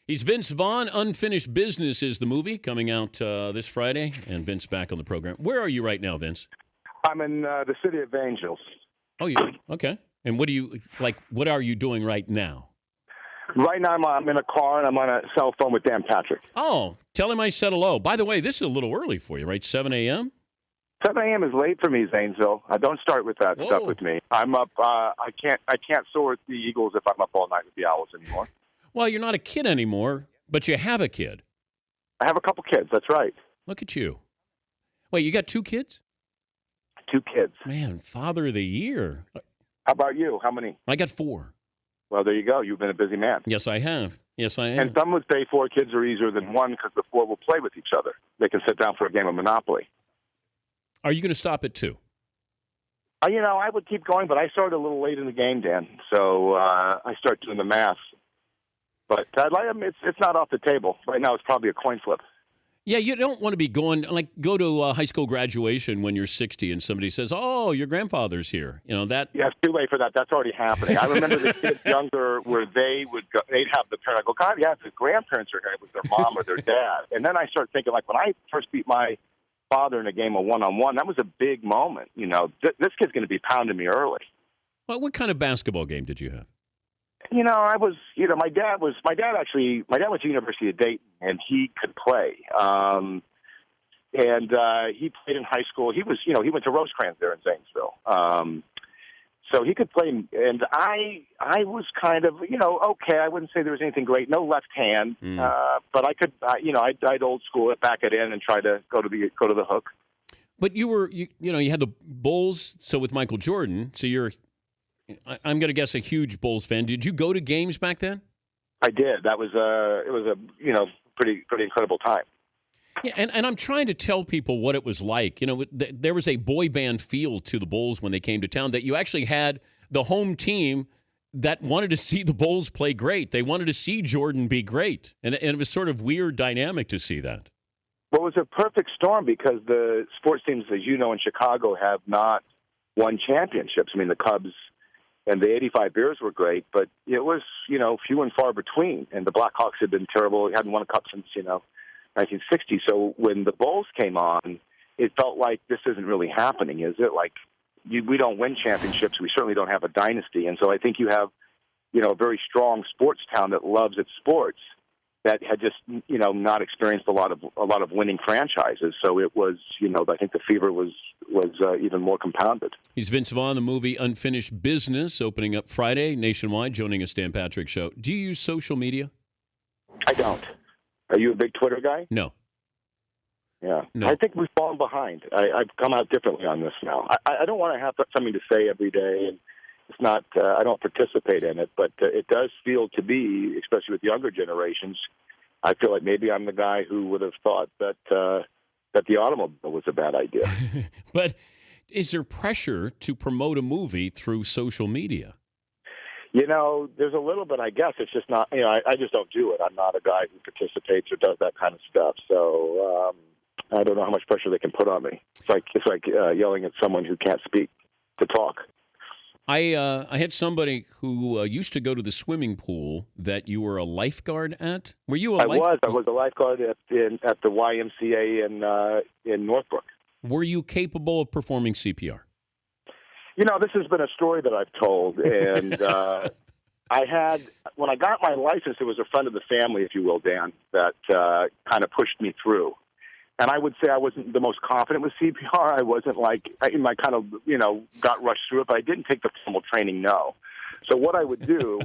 He's Vince Vaughn. Unfinished Business is the movie coming out this Friday, and Vince back on the program. Where are you right now, Vince? I'm in the city of Angels. Oh, you okay? And what are you doing right now? Right now, I'm in a car and I'm on a cell phone with Dan Patrick. Oh, tell him I said hello. By the way, this is a little early for you, right? 7 a.m. 7 a.m. is late for me, Zanesville. Don't start with that stuff with me. I'm up. I can't soar with the Eagles if I'm up all night with the Owls anymore. Well, you're not a kid anymore, but you have a kid. I have a couple kids. That's right. Look at you. Wait, you got 2 kids? 2 kids. Man, father of the year. How about you? How many? I got 4. Well, there you go. You've been a busy man. Yes, I have. Yes, I am. And some would say 4 kids are easier than 1 because the 4 will play with each other. They can sit down for a game of Monopoly. Are you going to stop at 2? I would keep going, but I started a little late in the game, Dan. So I start doing the math. But it's not off the table. Right now, it's probably a coin flip. Yeah, you don't want to be go to a high school graduation when you're 60 and somebody says, "Oh, your grandfather's here." That. Yeah, it's too late for that. That's already happening. I remember the kids younger where they'd have the parent. I go, God, yeah, the grandparents are here with their mom or their dad. And then I start thinking, like, when I first beat my father in a game of one-on-one, that was a big moment. This kid's going to be pounding me early. Well, what kind of basketball game did you have? My dad went to the University of Dayton, and he could play. He played in high school. He went to Rosecrans there in Zanesville. So he could play, and I was kind of, okay. I wouldn't say there was anything great. No left hand, but I could, I'd old school it, back it in, and try to go to the hook. But you had the Bulls. So with Michael Jordan, so I'm going to guess a huge Bulls fan. Did you go to games back then? I did. That was it was a pretty incredible time. Yeah, and I'm trying to tell people what it was like. There was a boy band feel to the Bulls when they came to town, that you actually had the home team that wanted to see the Bulls play great. They wanted to see Jordan be great. And it was sort of weird dynamic to see that. Well, it was a perfect storm because the sports teams, as you know, in Chicago have not won championships. I mean, the Cubs and the 85 Bears were great, but it was, few and far between. And the Blackhawks had been terrible. They hadn't won a cup since, 1960. So when the Bulls came on, it felt like this isn't really happening, is it? Like, we don't win championships. We certainly don't have a dynasty. And so I think you have, a very strong sports town that loves its sports that had just, not experienced a lot of winning franchises. So it was, I think the fever was even more compounded. He's Vince Vaughn, the movie Unfinished Business, opening up Friday nationwide, joining us, Dan Patrick Show. Do you use social media? I don't. Are you a big Twitter guy? No. Yeah. No. I think we've fallen behind. I've come out differently on this now. I don't want to have something to say every day, and it's not. I don't participate in it, but it does feel to be, especially with younger generations, I feel like maybe I'm the guy who would have thought that the automobile was a bad idea. But is there pressure to promote a movie through social media? There's a little bit, I guess. It's just not, I just don't do it. I'm not a guy who participates or does that kind of stuff. So I don't know how much pressure they can put on me. It's like yelling at someone who can't speak to talk. I had somebody who used to go to the swimming pool that you were a lifeguard at. Were you a lifeguard? I was a lifeguard at the YMCA in Northbrook. Were you capable of performing CPR? This has been a story that I've told, and when I got my license, it was a friend of the family, if you will, Dan, that kind of pushed me through. And I would say I wasn't the most confident with CPR. I wasn't I kind of, got rushed through it, but I didn't take the formal training, no. So what I would do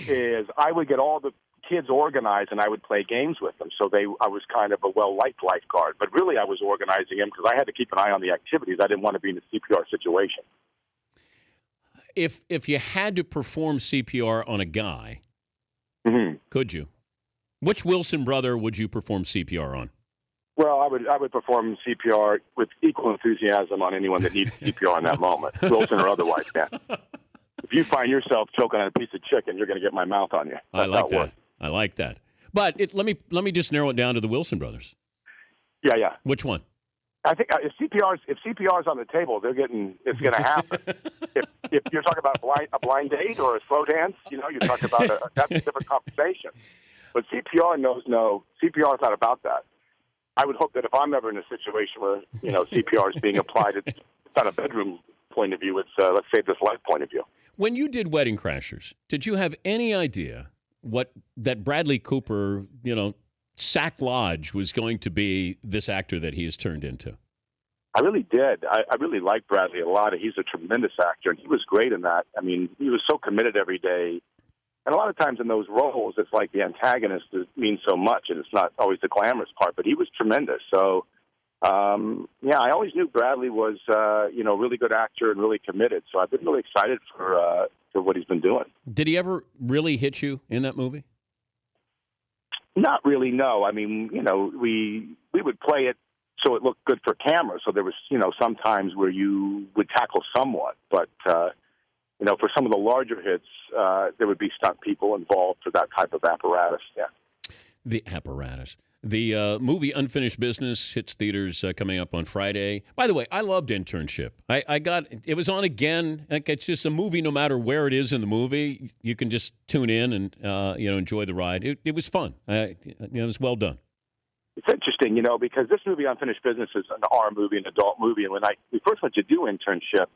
is I would get all the kids organized, and I would play games with them. So I was kind of a well-liked lifeguard. But really I was organizing them because I had to keep an eye on the activities. I didn't want to be in a CPR situation. If you had to perform CPR on a guy, could you? Which Wilson brother would you perform CPR on? Well, I would perform CPR with equal enthusiasm on anyone that needs CPR in that moment, Wilson or otherwise, Dan. If you find yourself choking on a piece of chicken, you're going to get my mouth on you. That's I like that. But let me just narrow it down to the Wilson brothers. Yeah. Which one? I think if CPR's on the table, it's going to happen. if you're talking about a blind date or a slow dance, you're talking about that's a different conversation. But CPR knows no. CPR is not about that. I would hope that if I'm ever in a situation where CPR is being applied, it's not a bedroom point of view. It's let's save this life point of view. When you did Wedding Crashers, did you have any idea what that Bradley Cooper, Sack Lodge was going to be this actor that he has turned into? I really did. I really like Bradley a lot. He's a tremendous actor, and he was great in that. I mean, he was so committed every day. And a lot of times in those roles, it's like the antagonist means so much, and it's not always the glamorous part, but he was tremendous. So, I always knew Bradley was, a really good actor and really committed. So I've been really excited for what he's been doing. Did he ever really hit you in that movie? Not really, no. I mean, we would play it so it looked good for camera. So there was, some times where you would tackle someone. But, for some of the larger hits, there would be stunt people involved for that type of apparatus, yeah. The apparatus. The movie Unfinished Business hits theaters coming up on Friday. By the way, I loved Internship. It was on again. It's just a movie no matter where it is in the movie. You can just tune in and, enjoy the ride. It was fun. It was well done. It's interesting, because this movie, Unfinished Business, is an R movie, an adult movie. And when we first went to do Internship,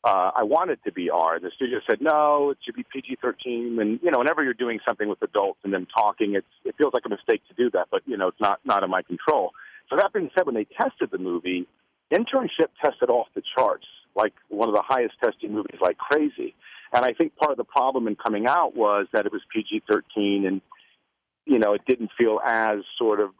I wanted to be R. And the studio said, no, it should be PG-13. And, whenever you're doing something with adults and them talking, it feels like a mistake to do that. But, it's not in my control. So that being said, when they tested the movie, Internship tested off the charts, like one of the highest testing movies, like crazy. And I think part of the problem in coming out was that it was PG-13 and, it didn't feel as sort of,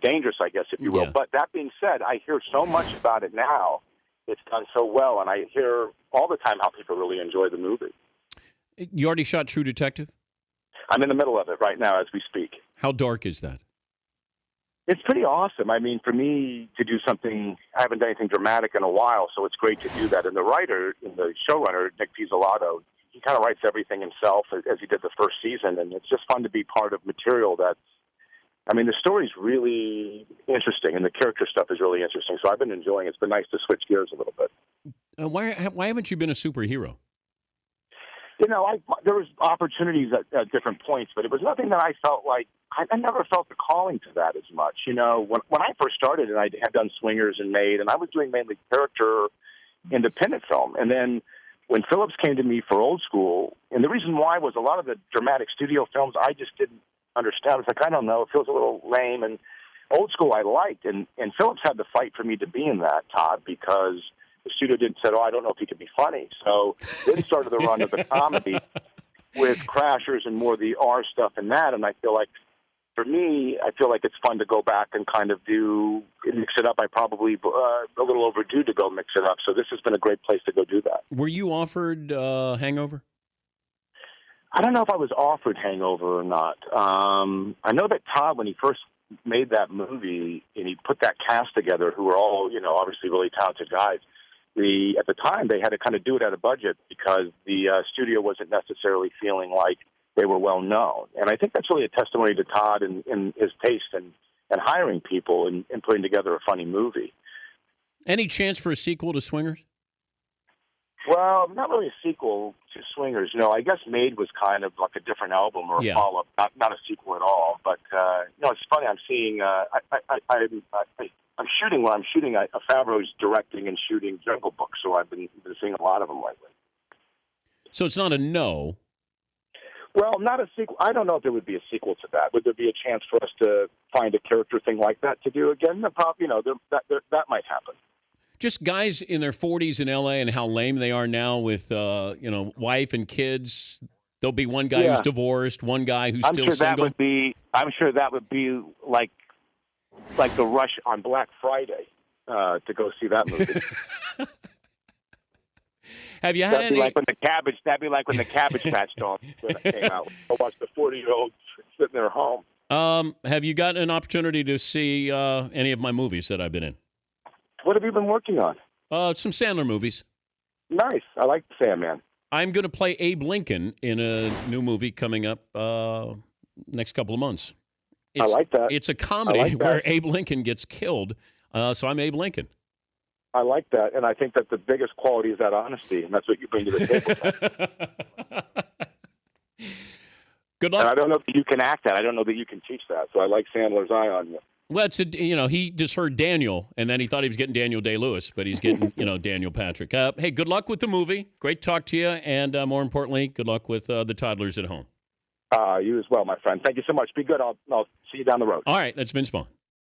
dangerous, I guess, if you will. Yeah. But that being said, I hear so much about it now. It's done so well, and I hear all the time how people really enjoy the movie. You already shot True Detective? I'm in the middle of it right now as we speak. How dark is that? It's pretty awesome. I mean, for me to do something, I haven't done anything dramatic in a while, so it's great to do that. And the writer, and the showrunner, Nick Pizzolatto, he kind of writes everything himself as he did the first season, and it's just fun to be part of material that's, the story's really interesting, and the character stuff is really interesting, so I've been enjoying it. It's been nice to switch gears a little bit. Why haven't you been a superhero? There was opportunities at different points, but it was nothing that I felt like, I never felt the calling to that as much. When I first started, and I had done Swingers and Made, and I was doing mainly character independent film, and then when Phillips came to me for Old School, and the reason why was a lot of the dramatic studio films I just didn't understand. I was like, I don't know, it feels a little lame. And Old School I liked, and Phillips had to fight for me to be in that, Todd, because the studio didn't say, I don't know if he could be funny. So then started the run of the comedy with Crashers and more of the R stuff and that, and I feel like, for me, I feel like it's fun to go back and kind of mix it up. I probably a little overdue to go mix it up, so this has been a great place to go do that. Were you offered Hangover? I don't know if I was offered Hangover or not. I know that Todd, when he first made that movie and he put that cast together, who were all, obviously really talented guys, at the time they had to kind of do it at a budget because the studio wasn't necessarily feeling like they were well known. And I think that's really a testimony to Todd and his taste and hiring people and putting together a funny movie. Any chance for a sequel to Swingers? Well, not really a sequel to Swingers. I guess Made was kind of like a different album or a follow-up, not a sequel at all. But it's funny. I'm seeing. I'm shooting what I'm shooting. Favreau's directing and shooting Jungle Book, so I've been seeing a lot of them lately. So it's not a no. Well, not a sequel. I don't know if there would be a sequel to that. Would there be a chance for us to find a character thing like that to do again? That might happen. Just guys in their 40s in L.A. and how lame they are now with, wife and kids. There'll be one guy who's divorced, one guy who's still single. I'm sure that would be like the rush on Black Friday to go see that movie. Have you had that'd be like when the Cabbage Patch Dogs came out. I watched the 40-year-olds sitting in their home. Have you gotten an opportunity to see any of my movies that I've been in? What have you been working on? Some Sandler movies. Nice. I like Sandman. I'm going to play Abe Lincoln in a new movie coming up next couple of months. I like that. It's a comedy where Abe Lincoln gets killed, so I'm Abe Lincoln. I like that, and I think that the biggest quality is that honesty, and that's what you bring to the table. Good And luck. I don't know that you can act that. I don't know that you can teach that. So I like Sandler's eye on you. Well, he just heard Daniel, and then he thought he was getting Daniel Day-Lewis, but he's getting, Daniel Patrick. Hey, good luck with the movie. Great to talk to you, and more importantly, good luck with the toddlers at home. You as well, my friend. Thank you so much. Be good. I'll see you down the road. All right, that's Vince Vaughn.